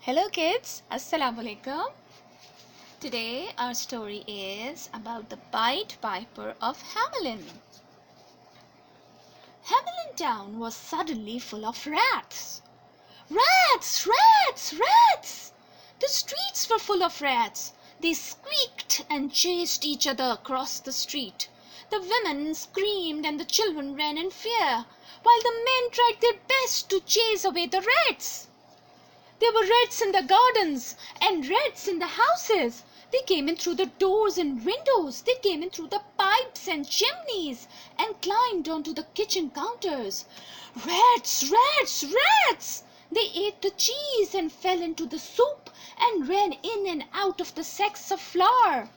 Hello kids, Assalamu alaikum. Today our story is about the Pied Piper of Hamelin. Hamelin town was suddenly full of rats. Rats, rats, rats! The streets were full of rats. They squeaked and chased each other across the street. The women screamed and the children ran in fear, while the men tried their best to chase away the rats. There were rats in the gardens and rats in the houses. They came in through the doors and windows. They came in through the pipes and chimneys and climbed onto the kitchen counters. Rats, rats, rats! They ate the cheese and fell into the soup and ran in and out of the sacks of flour.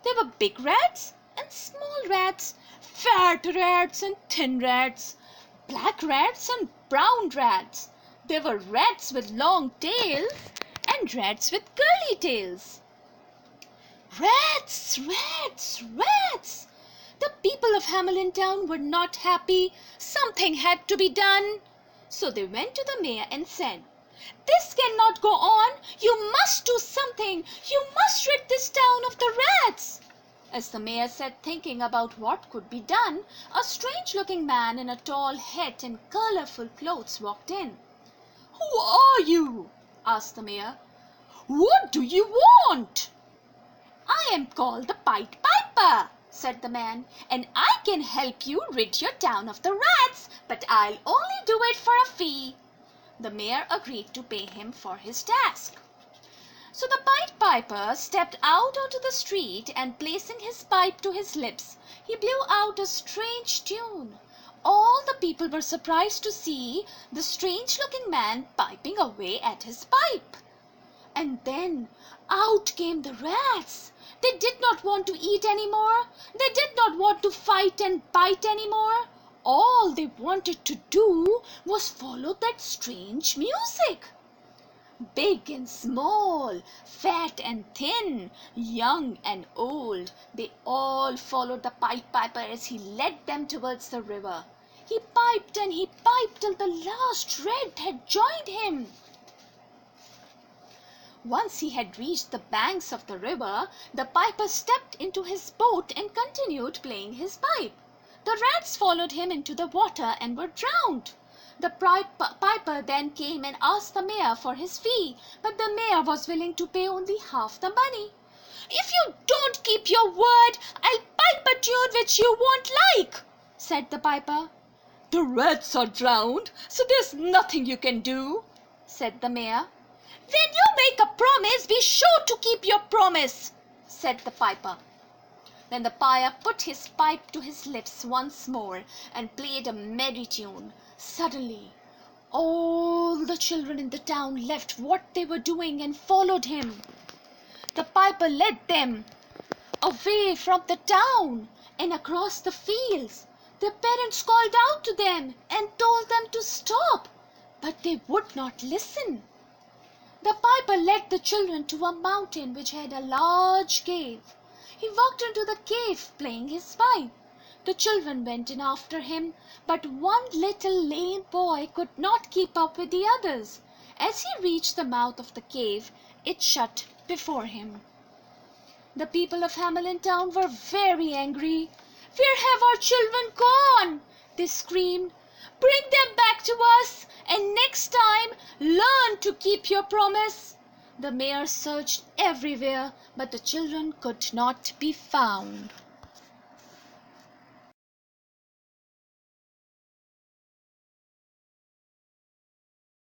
There were big rats and small rats, fat rats and thin rats, black rats and brown rats. There were rats with long tails and rats with curly tails. Rats, rats, rats! The people of Hamelin town were not happy. Something had to be done. So they went to the mayor and said, "This cannot go on. You must do something. You must rid this town of the rats." As the mayor sat thinking about what could be done, a strange-looking man in a tall hat and colorful clothes walked in. "Who are you?" asked the mayor. "What do you want?" "I am called the Pied Piper," said the man, "and I can help you rid your town of the rats, but I'll only do it for a fee." The mayor agreed to pay him for his task. So the Pied Piper stepped out onto the street and placing his pipe to his lips, he blew out a strange tune. All the people were surprised to see the strange-looking man piping away at his pipe. And then out came the rats. They did not want to eat anymore. They did not want to fight and bite anymore. All they wanted to do was follow that strange music. Big and small, fat and thin, young and old, they all followed the Pied Piper as he led them towards the river. He piped and he piped till the last rat had joined him. Once he had reached the banks of the river, the piper stepped into his boat and continued playing his pipe. The rats followed him into the water and were drowned. The piper then came and asked the mayor for his fee, but the mayor was willing to pay only half the money. "If you don't keep your word, I'll pipe a tune which you won't like," said the piper. "The rats are drowned, so there's nothing you can do," said the mayor. "When you make a promise, be sure to keep your promise," said the piper. Then the piper put his pipe to his lips once more and played a merry tune. Suddenly, all the children in the town left what they were doing and followed him. The piper led them away from the town and across the fields. Their parents called out to them and told them to stop, but they would not listen. The piper led the children to a mountain which had a large cave. He walked into the cave playing his pipe. The children went in after him, but one little lame boy could not keep up with the others. As he reached the mouth of the cave, it shut before him. The people of Hamelin town were very angry. "Where have our children gone?" they screamed. "Bring them back to us, and next time learn to keep your promise." The mayor searched everywhere, but the children could not be found.